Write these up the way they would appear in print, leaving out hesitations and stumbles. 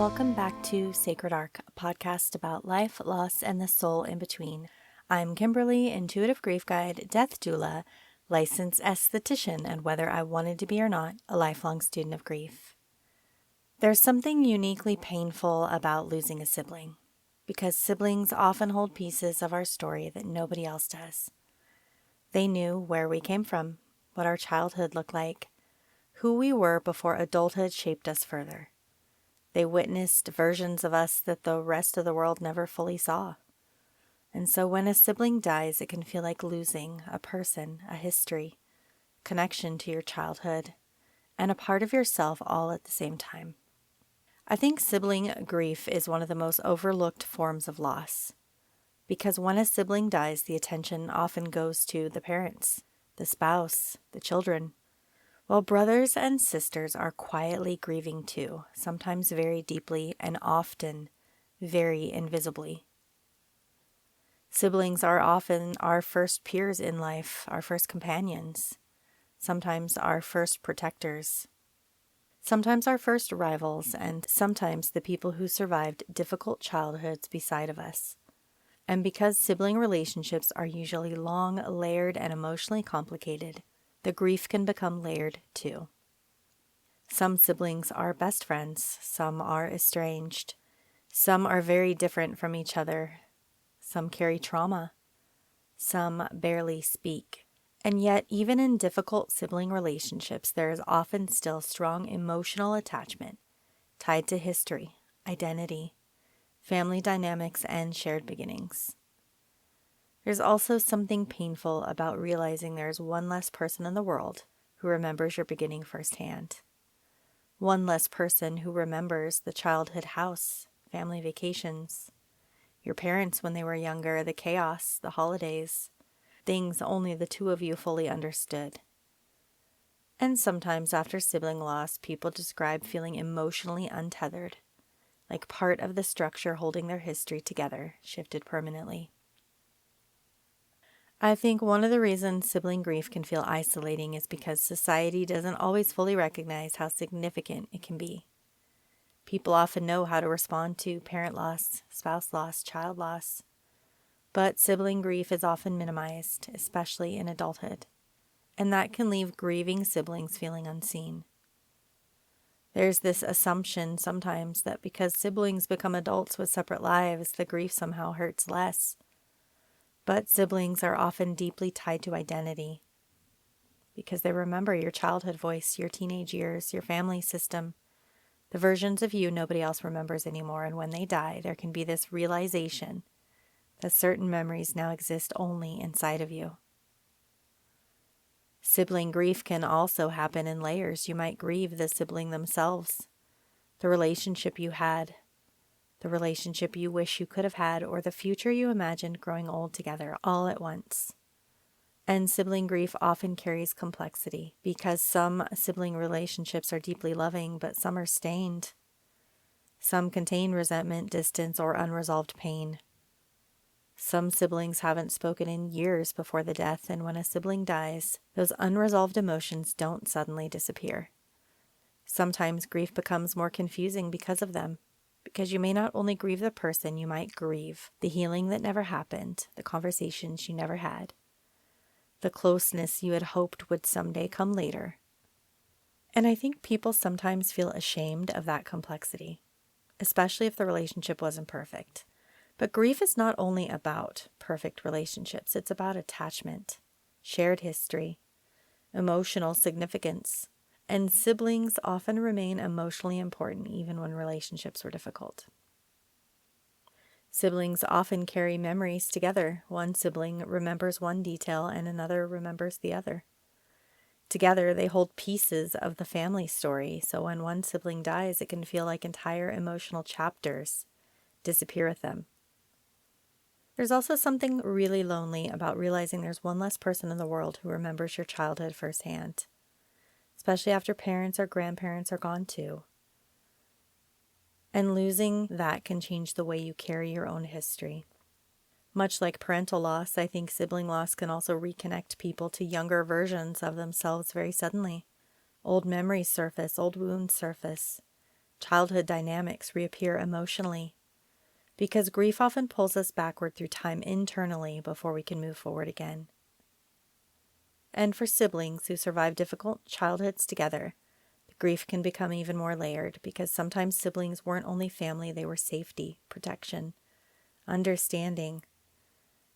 Welcome back to Sacred Arc, a podcast about life, loss, and the soul in between. I'm Kimberly, intuitive grief guide, death doula, licensed esthetician, and whether I wanted to be or not, a lifelong student of grief. There's something uniquely painful about losing a sibling, because siblings often hold pieces of our story that nobody else does. They knew where we came from, what our childhood looked like, who we were before adulthood shaped us further. They witnessed versions of us that the rest of the world never fully saw. And so when a sibling dies, it can feel like losing a person, a history, connection to your childhood, and a part of yourself all at the same time. I think sibling grief is one of the most overlooked forms of loss, because when a sibling dies, the attention often goes to the parents, the spouse, the children. Well, brothers and sisters are quietly grieving too, sometimes very deeply and often very invisibly. Siblings are often our first peers in life, our first companions, sometimes our first protectors, sometimes our first rivals, and sometimes the people who survived difficult childhoods beside of us. And because sibling relationships are usually long, layered, and emotionally complicated, the grief can become layered too. Some siblings are best friends, some are estranged, some are very different from each other, some carry trauma, some barely speak. And yet, even in difficult sibling relationships, there is often still strong emotional attachment tied to history, identity, family dynamics, and shared beginnings. There's also something painful about realizing there's one less person in the world who remembers your beginning firsthand. One less person who remembers the childhood house, family vacations, your parents when they were younger, the chaos, the holidays, things only the two of you fully understood. And sometimes after sibling loss, people describe feeling emotionally untethered, like part of the structure holding their history together shifted permanently. I think one of the reasons sibling grief can feel isolating is because society doesn't always fully recognize how significant it can be. People often know how to respond to parent loss, spouse loss, child loss, but sibling grief is often minimized, especially in adulthood, and that can leave grieving siblings feeling unseen. There's this assumption sometimes that because siblings become adults with separate lives, the grief somehow hurts less. But siblings are often deeply tied to identity because they remember your childhood voice, your teenage years, your family system, the versions of you nobody else remembers anymore. And when they die, there can be this realization that certain memories now exist only inside of you. Sibling grief can also happen in layers. You might grieve the sibling themselves, the relationship you had, the relationship you wish you could have had, or the future you imagined growing old together all at once. And sibling grief often carries complexity because some sibling relationships are deeply loving, but some are stained. Some contain resentment, distance, or unresolved pain. Some siblings haven't spoken in years before the death, and when a sibling dies, those unresolved emotions don't suddenly disappear. Sometimes grief becomes more confusing because of them. Because you may not only grieve the person, you might grieve the healing that never happened, the conversations you never had, the closeness you had hoped would someday come later. And I think people sometimes feel ashamed of that complexity, especially if the relationship wasn't perfect. But grief is not only about perfect relationships, it's about attachment, shared history, emotional significance. And siblings often remain emotionally important even when relationships were difficult. Siblings often carry memories together. One sibling remembers one detail and another remembers the other. Together, they hold pieces of the family story, so when one sibling dies, it can feel like entire emotional chapters disappear with them. There's also something really lonely about realizing there's one less person in the world who remembers your childhood firsthand, especially after parents or grandparents are gone too. And losing that can change the way you carry your own history. Much like parental loss, I think sibling loss can also reconnect people to younger versions of themselves very suddenly. Old memories surface, old wounds surface, Childhood dynamics reappear emotionally because grief often pulls us backward through time internally before we can move forward again. And for siblings who survive difficult childhoods together, the grief can become even more layered because sometimes siblings weren't only family, they were safety, protection, understanding,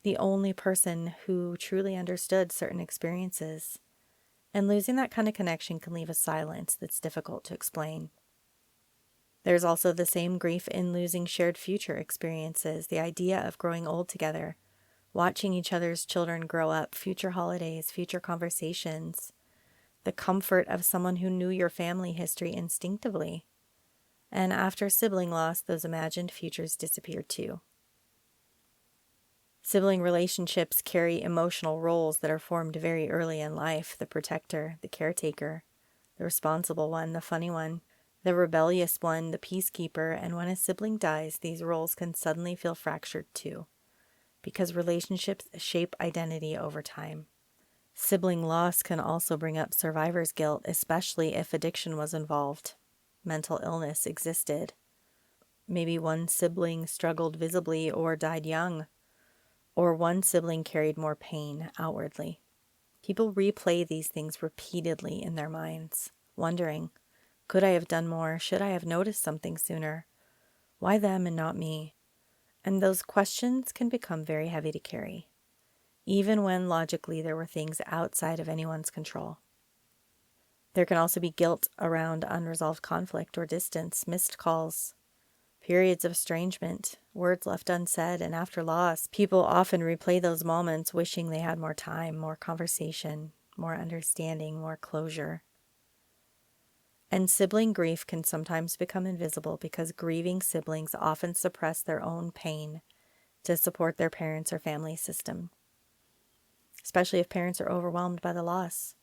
the only person who truly understood certain experiences. And losing that kind of connection can leave a silence that's difficult to explain. There's also the same grief in losing shared future experiences, the idea of growing old together, watching each other's children grow up, future holidays, future conversations, the comfort of someone who knew your family history instinctively. And after sibling loss, those imagined futures disappeared too. Sibling relationships carry emotional roles that are formed very early in life: the protector, the caretaker, the responsible one, the funny one, the rebellious one, the peacekeeper. And when a sibling dies, these roles can suddenly feel fractured too, because relationships shape identity over time. Sibling loss can also bring up survivor's guilt, especially if addiction was involved, mental illness existed. Maybe one sibling struggled visibly or died young, or one sibling carried more pain outwardly. People replay these things repeatedly in their minds, wondering, could I have done more? Should I have noticed something sooner? Why them and not me? And those questions can become very heavy to carry, even when logically there were things outside of anyone's control. There can also be guilt around unresolved conflict or distance, missed calls, periods of estrangement, words left unsaid, and after loss, people often replay those moments wishing they had more time, more conversation, more understanding, more closure. And sibling grief can sometimes become invisible because grieving siblings often suppress their own pain to support their parents' or family system, especially if parents are overwhelmed by the loss.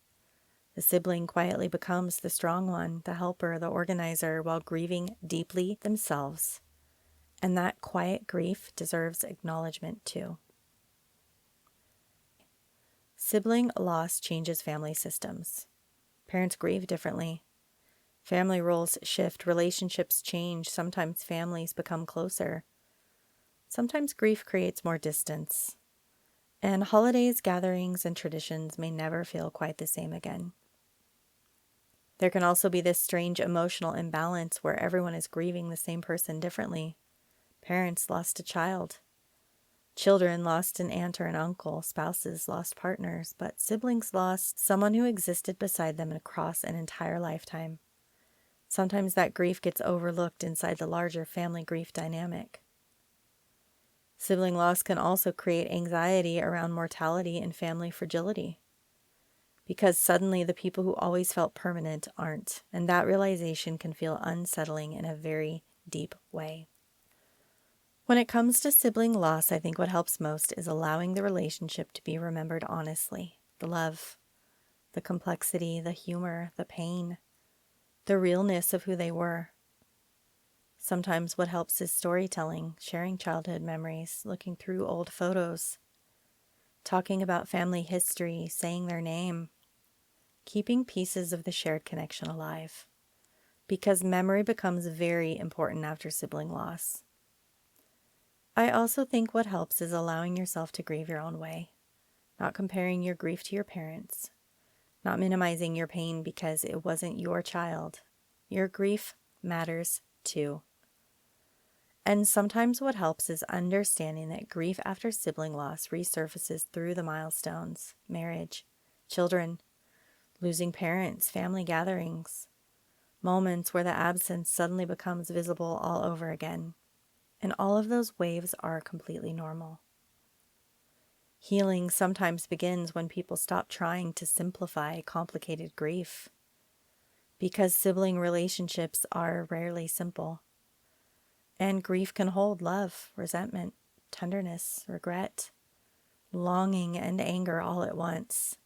The sibling quietly becomes the strong one, the helper, the organizer, while grieving deeply themselves. And that quiet grief deserves acknowledgement too. Sibling loss changes family systems. Parents grieve differently. Family roles shift, relationships change, sometimes families become closer. Sometimes grief creates more distance. And holidays, gatherings, and traditions may never feel quite the same again. There can also be this strange emotional imbalance where everyone is grieving the same person differently. Parents lost a child. Children lost an aunt or an uncle. Spouses lost partners. But siblings lost someone who existed beside them across an entire lifetime. Sometimes that grief gets overlooked inside the larger family grief dynamic. Sibling loss can also create anxiety around mortality and family fragility, because suddenly the people who always felt permanent aren't, and that realization can feel unsettling in a very deep way. When it comes to sibling loss, I think what helps most is allowing the relationship to be remembered honestly. The love, the complexity, the humor, the pain, the realness of who they were. Sometimes what helps is storytelling, sharing childhood memories, looking through old photos, talking about family history, saying their name, keeping pieces of the shared connection alive, because memory becomes very important after sibling loss. I also think what helps is allowing yourself to grieve your own way, not comparing your grief to your parents, not minimizing your pain because it wasn't your child. Your grief matters too. And sometimes what helps is understanding that grief after sibling loss resurfaces through the milestones: marriage, children, losing parents, family gatherings, moments where the absence suddenly becomes visible all over again. And all of those waves are completely normal. Healing sometimes begins when people stop trying to simplify complicated grief, because sibling relationships are rarely simple. And grief can hold love, resentment, tenderness, regret, longing, and anger all at once.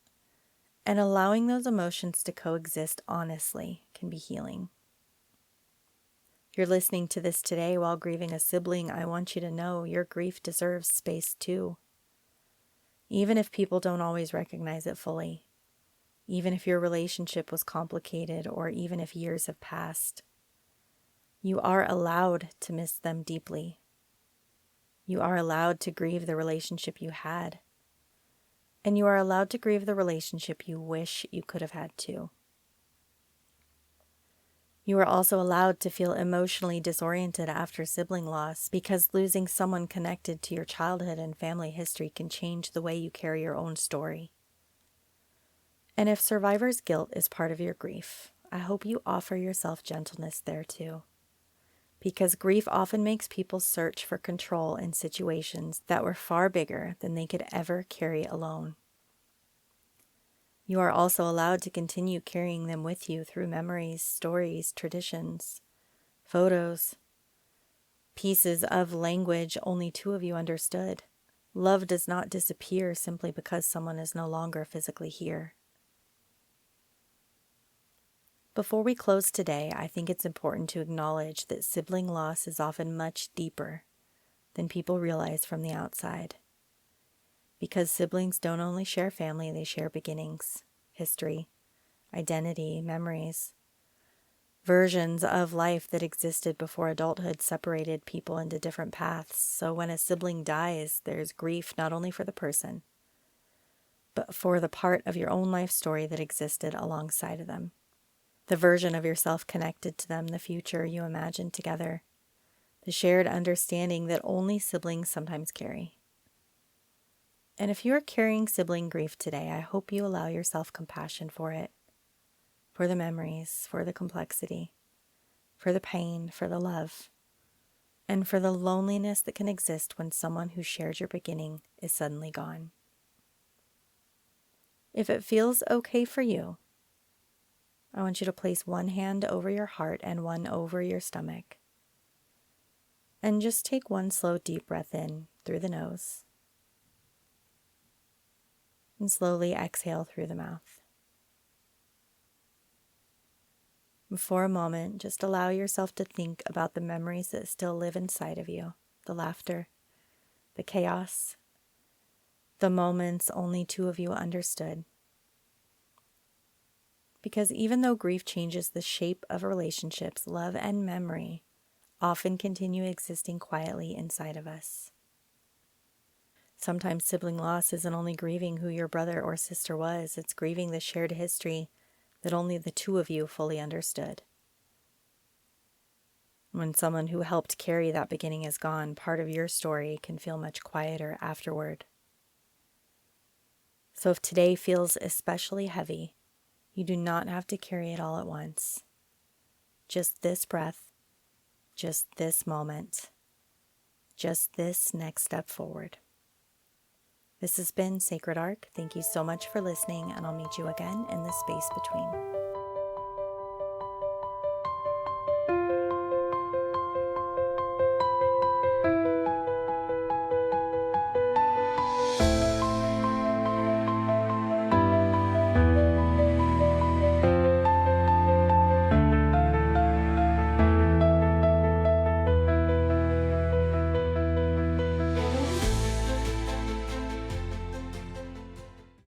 And allowing those emotions to coexist honestly can be healing. If you're listening to this today while grieving a sibling, I want you to know your grief deserves space too. Even if people don't always recognize it fully, even if your relationship was complicated, or even if years have passed. You are allowed to miss them deeply. You are allowed to grieve the relationship you had. And you are allowed to grieve the relationship you wish you could have had too. You are also allowed to feel emotionally disoriented after sibling loss, because losing someone connected to your childhood and family history can change the way you carry your own story. And if survivor's guilt is part of your grief, I hope you offer yourself gentleness there too. Because grief often makes people search for control in situations that were far bigger than they could ever carry alone. You are also allowed to continue carrying them with you through memories, stories, traditions, photos, pieces of language only two of you understood. Love does not disappear simply because someone is no longer physically here. Before we close today, I think it's important to acknowledge that sibling loss is often much deeper than people realize from the outside. Because siblings don't only share family, they share beginnings, history, identity, memories, versions of life that existed before adulthood separated people into different paths. So when a sibling dies, there's grief not only for the person, but for the part of your own life story that existed alongside of them. The version of yourself connected to them, the future you imagined together, the shared understanding that only siblings sometimes carry. And if you are carrying sibling grief today, I hope you allow yourself compassion for it, for the memories, for the complexity, for the pain, for the love, and for the loneliness that can exist when someone who shared your beginning is suddenly gone. If it feels okay for you, I want you to place one hand over your heart and one over your stomach. And just take one slow, deep breath in through the nose. And slowly exhale through the mouth. And for a moment, just allow yourself to think about the memories that still live inside of you. The laughter, the chaos, the moments only two of you understood. Because even though grief changes the shape of relationships, love and memory often continue existing quietly inside of us. Sometimes sibling loss isn't only grieving who your brother or sister was, it's grieving the shared history that only the two of you fully understood. When someone who helped carry that beginning is gone, part of your story can feel much quieter afterward. So if today feels especially heavy, you do not have to carry it all at once. Just this breath, just this moment, just this next step forward. This has been Sacred Arc. Thank you so much for listening, and I'll meet you again in the space between.